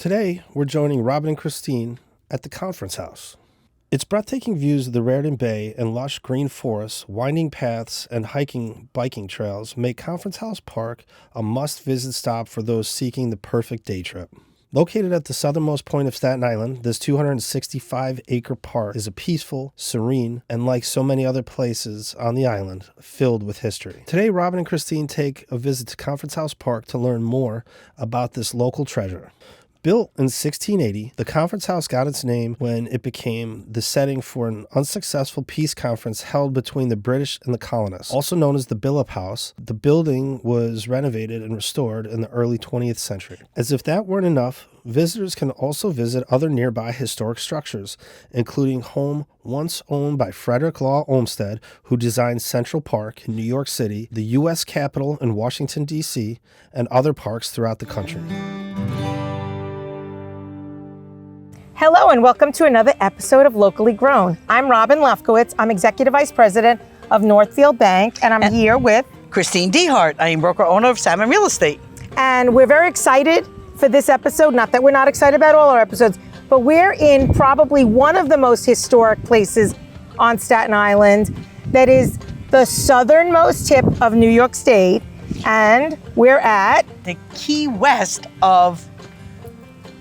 Today, we're joining Robin and Christine at the Conference House. Its breathtaking views of the Raritan Bay and lush green forests, winding paths, and biking trails make Conference House Park a must-visit stop for those seeking the perfect day trip. Located at the southernmost point of Staten Island, this 265-acre park is a peaceful, serene, and like so many other places on the island, filled with history. Today, Robin and Christine take a visit to Conference House Park to learn more about this local treasure. Built in 1680, the Conference House got its name when it became the setting for an unsuccessful peace conference held between the British and the colonists. Also known as the Billop House, the building was renovated and restored in the early 20th century. As if that weren't enough, visitors can also visit other nearby historic structures, including home once owned by Frederick Law Olmsted, who designed Central Park in New York City, the U.S. Capitol in Washington, D.C., and other parks throughout the country. Hello and welcome to another episode of Locally Grown. I'm Robin Lefkowitz. I'm Executive Vice President of Northfield Bank, and I'm here with Christine Dehart. I am broker owner of Salmon Real Estate. And we're very excited for this episode. Not that we're not excited about all our episodes, but we're in probably one of the most historic places on Staten Island that is the southernmost tip of New York State. And we're at the Key West of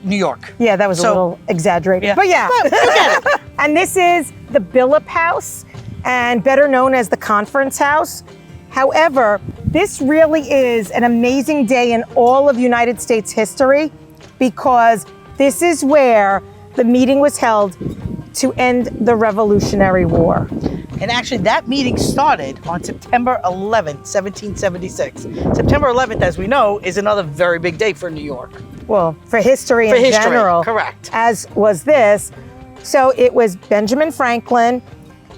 New York. Yeah, that was a little exaggerated. Yeah. But yeah. And this is the Billop House, and better known as the Conference House. However, this really is an amazing day in all of United States history because this is where the meeting was held to end the Revolutionary War. And actually, that meeting started on September 11th, 1776. September 11th, as we know, is another very big day for New York. Well, for history in general. Correct. As was this. So it was Benjamin Franklin,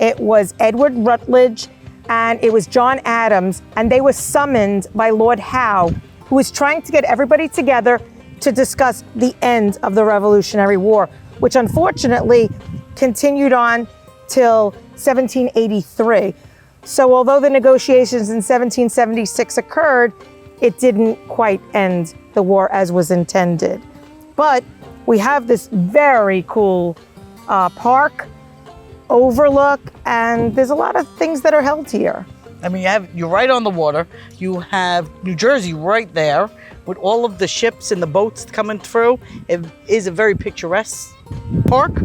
it was Edward Rutledge, and it was John Adams, and they were summoned by Lord Howe, who was trying to get everybody together to discuss the end of the Revolutionary War, which unfortunately continued on till 1783. So although the negotiations in 1776 occurred, it didn't quite end the war as was intended. But we have this very cool park, overlook, and there's a lot of things that are held here. I mean, you're right on the water. You have New Jersey right there with all of the ships and the boats coming through. It is a very picturesque park,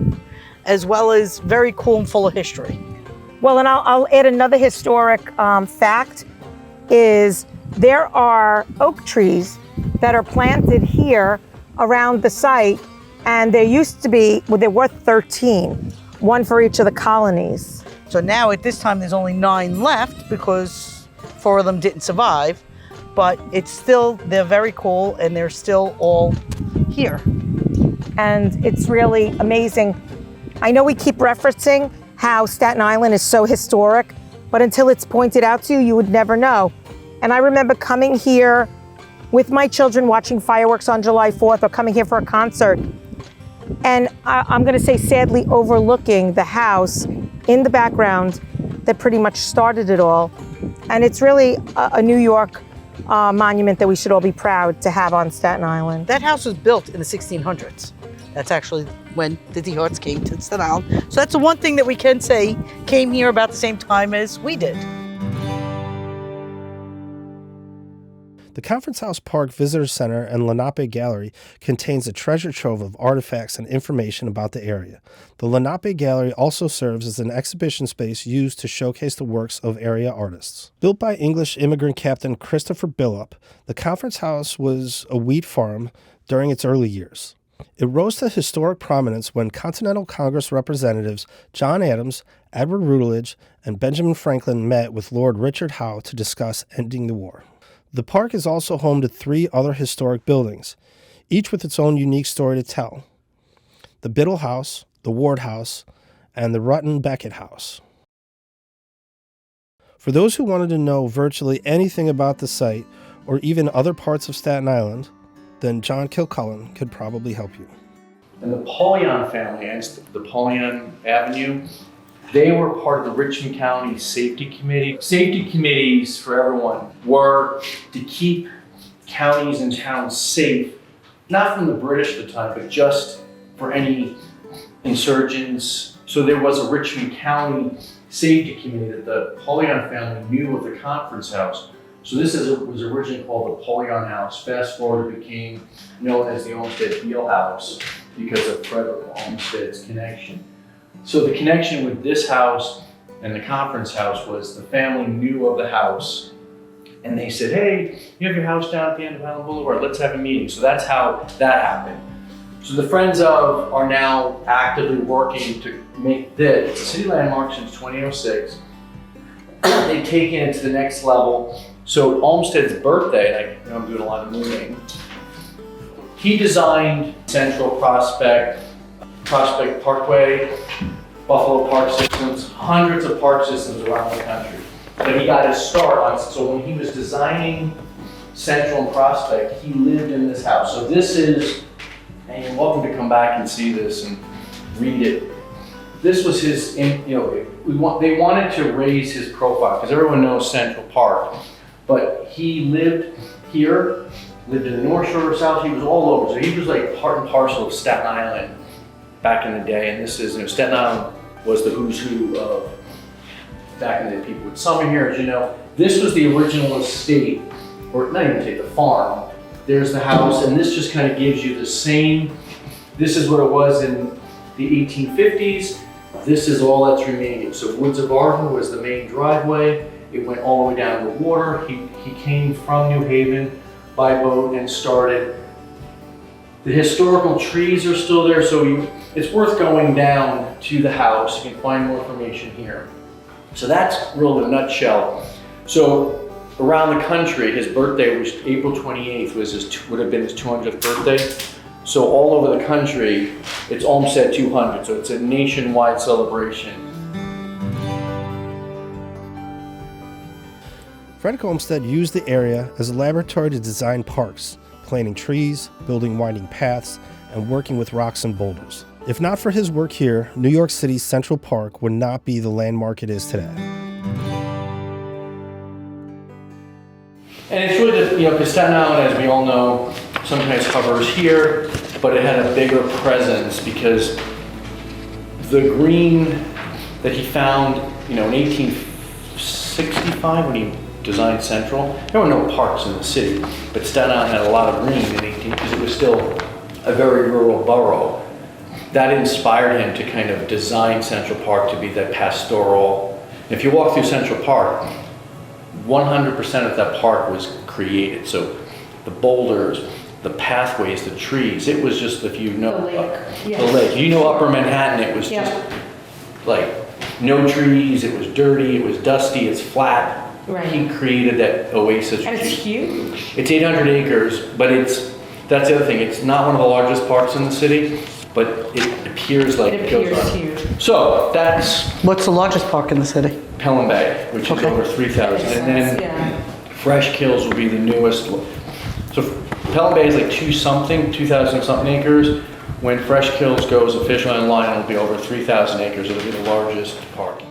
as well as very cool and full of history. Well, and I'll add another historic fact is there are oak trees that are planted here around the site, and there used to be, well, there were 13, one for each of the colonies. So now at this time there's only 9 left because 4 of them didn't survive, but it's still, they're very cool and they're still all here. And it's really amazing. I know we keep referencing how Staten Island is so historic, but until it's pointed out to you, you would never know. And I remember coming here with my children watching fireworks on July 4th or coming here for a concert. And I'm gonna say sadly overlooking the house in the background that pretty much started it all. And it's really a New York monument that we should all be proud to have on Staten Island. That house was built in the 1600s. That's actually when the Deharts came to Staten Island. So that's the one thing that we can say came here about the same time as we did. The Conference House Park Visitor Center and Lenape Gallery contains a treasure trove of artifacts and information about the area. The Lenape Gallery also serves as an exhibition space used to showcase the works of area artists. Built by English immigrant Captain Christopher Billop, the Conference House was a wheat farm during its early years. It rose to historic prominence when Continental Congress representatives John Adams, Edward Rutledge, and Benjamin Franklin met with Lord Richard Howe to discuss ending the war. The park is also home to 3 other historic buildings, each with its own unique story to tell. The Biddle House, the Ward House, and the Rutten Beckett House. For those who wanted to know virtually anything about the site, or even other parts of Staten Island, then John Kilcullen could probably help you. And the Napoleon family, and Napoleon Avenue, they were part of the Richmond County Safety Committee. Safety committees for everyone were to keep counties and towns safe not from the British at the time, but just for any insurgents. So there was a Richmond County safety committee that the Polyan family knew of the conference house. So this was originally called the Polyan House. Fast forward, it became known as the Olmsted Beale House because of Frederick Olmsted's connection. So the connection with this house and the conference house was the family knew of the house, and they said, hey, you have your house down at the end of Island Boulevard, let's have a meeting. So that's how that happened. So the Friends of are now actively working to make this a city landmark since 2006. They've taken it to the next level. So Olmsted's birthday, and I'm doing a lot of moving, he designed Central Prospect Parkway, Buffalo Park systems, hundreds of park systems around the country. But he got his start on, so when he was designing Central and Prospect, he lived in this house. So this is, and you're welcome to come back and see this and read it. This was his, they wanted to raise his profile because everyone knows Central Park, but he lived here, lived in the North Shore, South, he was all over. So he was like part and parcel of Staten Island back in the day. And this is, Staten Island was the who's who of back in the day. People would summer here, as you know. This was the original estate, or not even estate, the farm. There's the house, and this just kind of gives you the same, this is what it was in the 1850s. This is all that's remaining. So Woods of Arden was the main driveway. It went all the way down to the water. He came from New Haven by boat and started. The historical trees are still there, so it's worth going down to the house. You can find more information here. So that's really the nutshell. So around the country, his birthday, which April 28th would have been his 200th birthday. So all over the country, it's Olmsted 200, so it's a nationwide celebration. Frederick Olmsted used the area as a laboratory to design parks, planting trees, building winding paths, and working with rocks and boulders. If not for his work here, New York City's Central Park would not be the landmark it is today. And it's really just, because Staten Island, as we all know, sometimes hovers here, but it had a bigger presence because the green that he found, in 1865 when he designed Central, there were no parks in the city, but Staten Island had a lot of green because it was still a very rural borough. That inspired him to kind of design Central Park to be that pastoral. If you walk through Central Park, 100% of that park was created. So the boulders, the pathways, the trees, it was just, if you know, the lake. You know Upper Manhattan, it was just like no trees, it was dirty, it was dusty, it's flat. Right. He created that oasis. And it's huge. It's 800 acres, but that's the other thing. It's not one of the largest parks in the city, but it appears like it goes on. Huge. So that's What's the largest park in the city? Pelham Bay, which is over 3,000. And then Fresh Kills will be the newest. So Pelham Bay is like 2,000 something acres. When Fresh Kills goes officially online, it'll be over 3,000 acres. It'll be the largest park.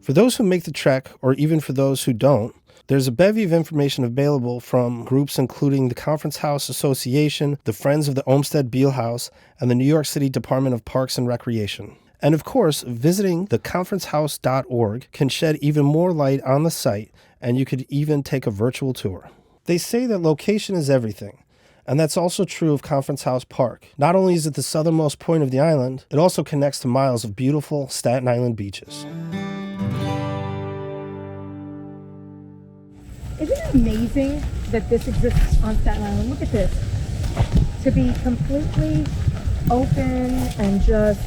For those who make the trek, or even for those who don't, there's a bevy of information available from groups including the Conference House Association, the Friends of the Olmsted Beale House, and the New York City Department of Parks and Recreation. And of course, visiting theconferencehouse.org can shed even more light on the site, and you could even take a virtual tour. They say that location is everything, and that's also true of Conference House Park. Not only is it the southernmost point of the island, it also connects to miles of beautiful Staten Island beaches. Isn't it amazing that this exists on Staten Island? Look at this. To be completely open and just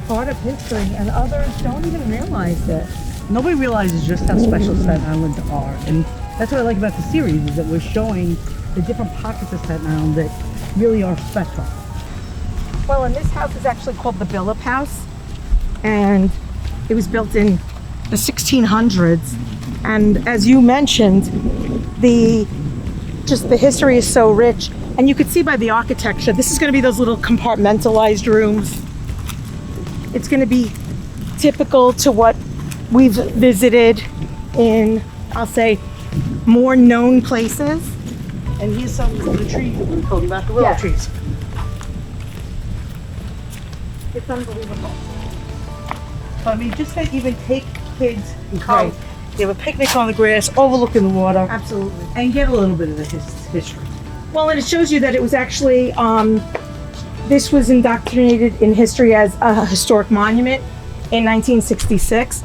part of history, and others don't even realize it. Nobody realizes just how special Staten Island are. And that's what I like about the series, is that we're showing the different pockets of Staten Island that really are special. Well, and this house is actually called the Billop House, and it was built in the 1600s. And as you mentioned, the history is so rich, and you could see by the architecture, this is going to be those little compartmentalized rooms. It's going to be typical to what we've visited in, I'll say, more known places. And here's some of the trees that we told you about, the willow Yes. trees. It's unbelievable. So, I mean, just to even take kids and come, you have a picnic on the grass, overlooking the water, Absolutely. and get a little bit of the history. Well, and it shows you that it was actually, this was indoctrinated in history as a historic monument in 1966.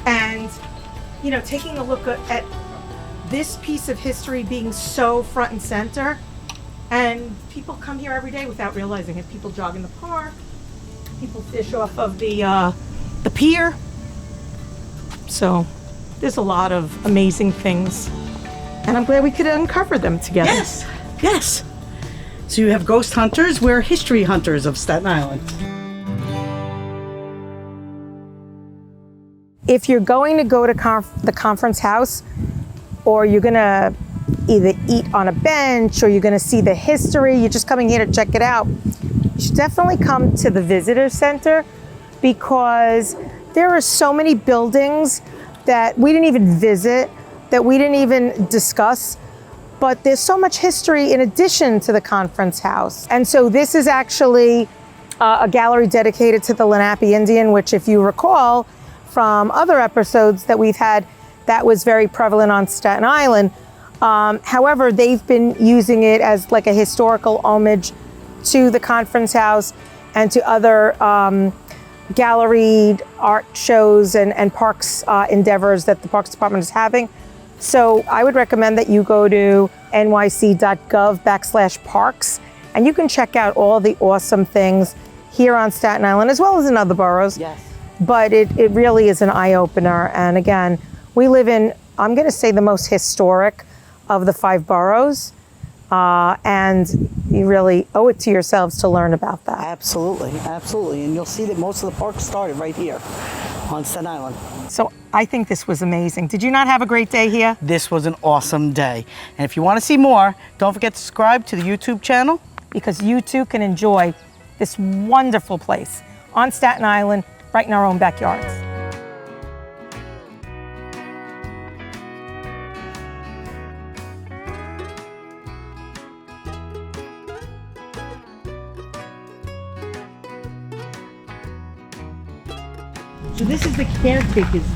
And, you know, taking a look at this piece of history being so front and center, and people come here every day without realizing it. People jog in the park, people fish off of the pier. So there's a lot of amazing things, and I'm glad we could uncover them together. Yes, yes. So you have ghost hunters, we're history hunters of Staten Island. If you're going to go to the conference house, or you're gonna either eat on a bench, or you're gonna see the history, you're just coming here to check it out, you should definitely come to the visitor center, because there are so many buildings that we didn't even visit, that we didn't even discuss, but there's so much history in addition to the conference house. And so this is actually a gallery dedicated to the Lenape Indian, which, if you recall from other episodes that we've had, that was very prevalent on Staten Island. However, they've been using it as like a historical homage to the conference house and to other gallery art shows and parks endeavors that the Parks Department is having. So I would recommend that you go to nyc.gov/parks, and you can check out all the awesome things here on Staten Island, as well as in other boroughs. Yes. But it really is an eye-opener. And again, we live in, I'm gonna say, the most historic of the 5 boroughs. And you really owe it to yourselves to learn about that. Absolutely, absolutely. And you'll see that most of the parks started right here on Staten Island. So I think this was amazing. Did you not have a great day here? This was an awesome day. And if you want to see more, don't forget to subscribe to the YouTube channel. Because you too can enjoy this wonderful place on Staten Island, right in our own backyards. So this is the caretaker's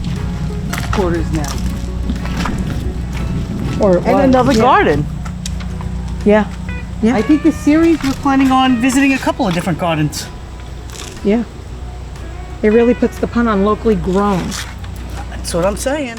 quarters now. And another garden. Yeah. I think this series we're planning on visiting a couple of different gardens. Yeah. It really puts the pun on locally grown. That's what I'm saying.